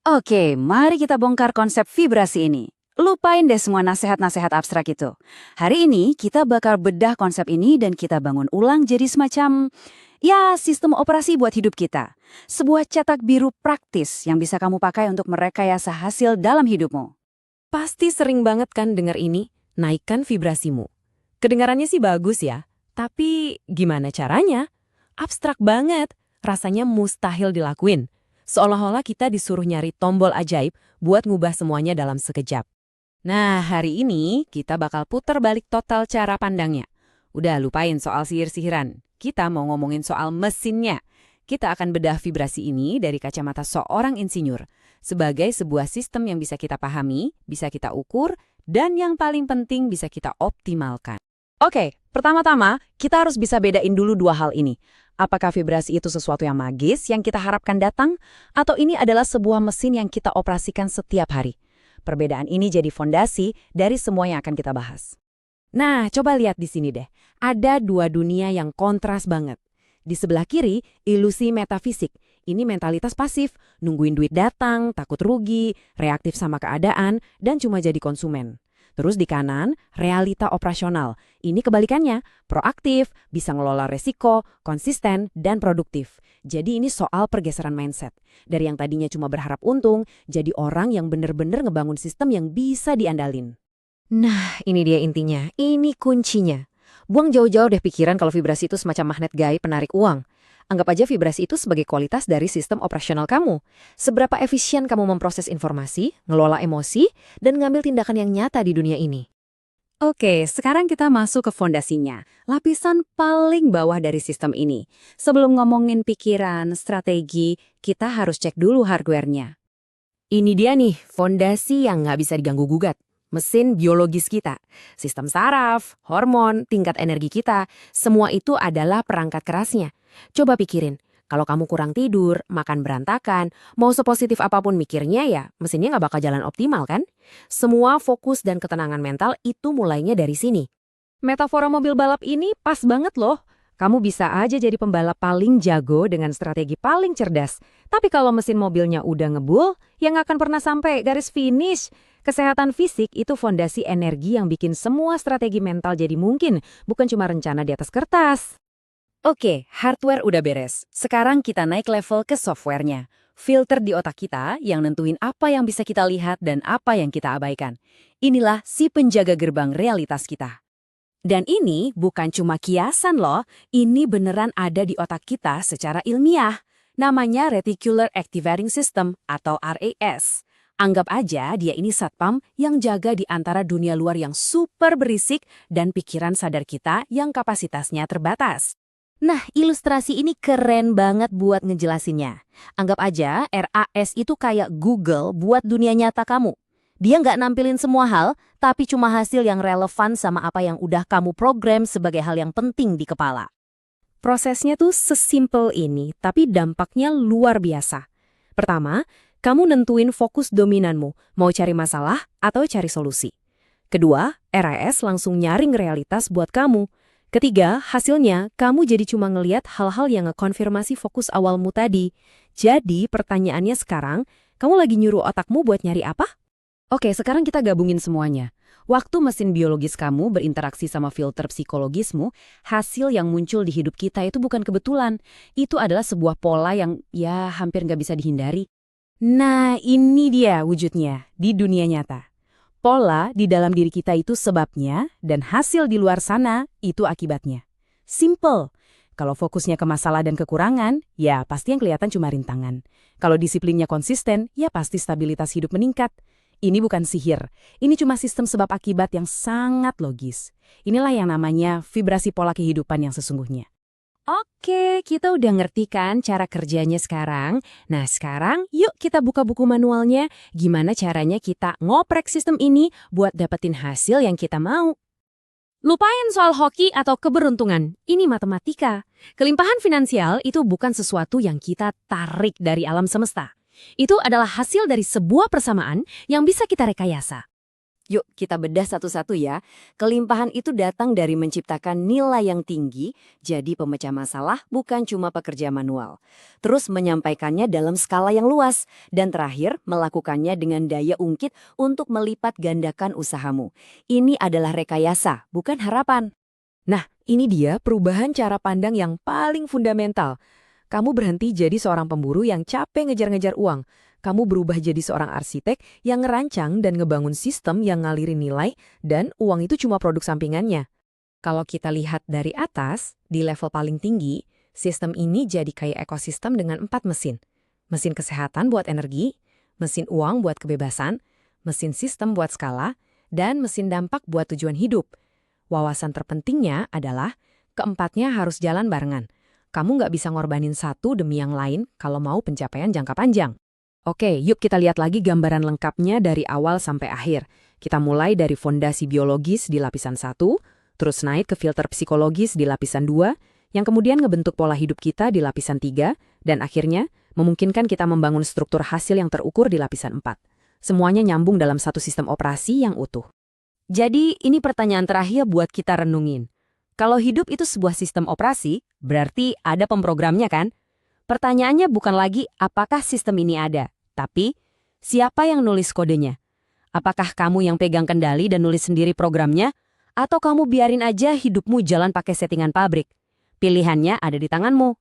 Oke, mari kita bongkar konsep vibrasi ini. Lupain deh semua nasihat-nasihat abstrak itu. Hari ini kita bakal bedah konsep ini dan kita bangun ulang jadi semacam, ya, sistem operasi buat hidup kita. Sebuah cetak biru praktis yang bisa kamu pakai untuk merekayasa hasil dalam hidupmu. Pasti sering banget kan dengar ini, naikkan vibrasimu. Kedengarannya sih bagus ya, tapi gimana caranya? Abstrak banget, rasanya mustahil dilakuin. Seolah-olah kita disuruh nyari tombol ajaib buat ngubah semuanya dalam sekejap. Nah, hari ini kita bakal putar balik total cara pandangnya. Udah lupain soal sihir-sihiran. Kita mau ngomongin soal mesinnya. Kita akan bedah vibrasi ini dari kacamata seorang insinyur. Sebagai sebuah sistem yang bisa kita pahami, bisa kita ukur, dan yang paling penting bisa kita optimalkan. Oke, pertama-tama kita harus bisa bedain dulu dua hal ini. Apakah vibrasi itu sesuatu yang magis yang kita harapkan datang, atau ini adalah sebuah mesin yang kita operasikan setiap hari? Perbedaan ini jadi fondasi dari semua yang akan kita bahas. Nah, coba lihat di sini deh. Ada dua dunia yang kontras banget. Di sebelah kiri, ilusi metafisik. Ini mentalitas pasif, nungguin duit datang, takut rugi, reaktif sama keadaan, dan cuma jadi konsumen. Terus di kanan, realita operasional. Ini kebalikannya, proaktif, bisa ngelola resiko, konsisten, dan produktif. Jadi ini soal pergeseran mindset. Dari yang tadinya cuma berharap untung, jadi orang yang bener-bener ngebangun sistem yang bisa diandalin. Nah, ini dia intinya. Ini kuncinya. Buang jauh-jauh deh pikiran kalau vibrasi itu semacam magnet gaib penarik uang. Anggap aja vibrasi itu sebagai kualitas dari sistem operasional kamu. Seberapa efisien kamu memproses informasi, ngelola emosi, dan ngambil tindakan yang nyata di dunia ini. Oke, sekarang kita masuk ke fondasinya. Lapisan paling bawah dari sistem ini. Sebelum ngomongin pikiran, strategi, kita harus cek dulu hardware-nya. Ini dia nih, fondasi yang nggak bisa diganggu-gugat. Mesin biologis kita, sistem saraf, hormon, tingkat energi kita, semua itu adalah perangkat kerasnya. Coba pikirin, kalau kamu kurang tidur, makan berantakan, mau sepositif apapun mikirnya ya, mesinnya nggak bakal jalan optimal kan? Semua fokus dan ketenangan mental itu mulainya dari sini. Metafora mobil balap ini pas banget loh. Kamu bisa aja jadi pembalap paling jago dengan strategi paling cerdas. Tapi kalau mesin mobilnya udah ngebul, ya nggak akan pernah sampai garis finish. Kesehatan fisik itu fondasi energi yang bikin semua strategi mental jadi mungkin, bukan cuma rencana di atas kertas. Oke, hardware udah beres. Sekarang kita naik level ke software-nya. Filter di otak kita yang nentuin apa yang bisa kita lihat dan apa yang kita abaikan. Inilah si penjaga gerbang realitas kita. Dan ini bukan cuma kiasan loh, ini beneran ada di otak kita secara ilmiah. Namanya Reticular Activating System atau RAS. Anggap aja dia ini satpam yang jaga di antara dunia luar yang super berisik dan pikiran sadar kita yang kapasitasnya terbatas. Nah, ilustrasi ini keren banget buat ngejelasinnya. Anggap aja RAS itu kayak Google buat dunia nyata kamu. Dia nggak nampilin semua hal, tapi cuma hasil yang relevan sama apa yang udah kamu program sebagai hal yang penting di kepala. Prosesnya tuh sesimpel ini, tapi dampaknya luar biasa. Pertama, kamu nentuin fokus dominanmu, mau cari masalah atau cari solusi. Kedua, RAS langsung nyaring realitas buat kamu. Ketiga, hasilnya kamu jadi cuma ngeliat hal-hal yang ngekonfirmasi fokus awalmu tadi. Jadi pertanyaannya sekarang, kamu lagi nyuruh otakmu buat nyari apa? Oke, sekarang kita gabungin semuanya. Waktu mesin biologis kamu berinteraksi sama filter psikologismu, hasil yang muncul di hidup kita itu bukan kebetulan. Itu adalah sebuah pola yang ya hampir nggak bisa dihindari. Nah, ini dia wujudnya di dunia nyata. Pola di dalam diri kita itu sebabnya, dan hasil di luar sana itu akibatnya. Simple. Kalau fokusnya ke masalah dan kekurangan, ya pasti yang kelihatan cuma rintangan. Kalau disiplinnya konsisten, ya pasti stabilitas hidup meningkat. Ini bukan sihir, ini cuma sistem sebab akibat yang sangat logis. Inilah yang namanya vibrasi pola kehidupan yang sesungguhnya. Oke, kita udah ngerti kan cara kerjanya sekarang? Nah sekarang yuk kita buka buku manualnya, gimana caranya kita ngoprek sistem ini buat dapetin hasil yang kita mau. Lupain soal hoki atau keberuntungan, ini matematika. Kelimpahan finansial itu bukan sesuatu yang kita tarik dari alam semesta. Itu adalah hasil dari sebuah persamaan yang bisa kita rekayasa. Yuk kita bedah satu-satu ya. Kelimpahan itu datang dari menciptakan nilai yang tinggi, jadi pemecah masalah bukan cuma pekerja manual. Terus menyampaikannya dalam skala yang luas. Dan terakhir, melakukannya dengan daya ungkit untuk melipat gandakan usahamu. Ini adalah rekayasa, bukan harapan. Nah, ini dia perubahan cara pandang yang paling fundamental. Kamu berhenti jadi seorang pemburu yang capek ngejar-ngejar uang. Kamu berubah jadi seorang arsitek yang ngerancang dan ngebangun sistem yang ngalirin nilai dan uang itu cuma produk sampingannya. Kalau kita lihat dari atas, di level paling tinggi, sistem ini jadi kayak ekosistem dengan 4 mesin. Mesin kesehatan buat energi, mesin uang buat kebebasan, mesin sistem buat skala, dan mesin dampak buat tujuan hidup. Wawasan terpentingnya adalah keempatnya harus jalan barengan. Kamu nggak bisa ngorbanin satu demi yang lain kalau mau pencapaian jangka panjang. Oke, yuk kita lihat lagi gambaran lengkapnya dari awal sampai akhir. Kita mulai dari fondasi biologis di lapisan 1, terus naik ke filter psikologis di lapisan 2, yang kemudian ngebentuk pola hidup kita di lapisan 3, dan akhirnya memungkinkan kita membangun struktur hasil yang terukur di lapisan 4. Semuanya nyambung dalam satu sistem operasi yang utuh. Jadi, ini pertanyaan terakhir buat kita renungin. Kalau hidup itu sebuah sistem operasi, berarti ada pemprogramnya kan? Pertanyaannya bukan lagi apakah sistem ini ada, tapi siapa yang nulis kodenya? Apakah kamu yang pegang kendali dan nulis sendiri programnya? Atau kamu biarin aja hidupmu jalan pakai settingan pabrik? Pilihannya ada di tanganmu.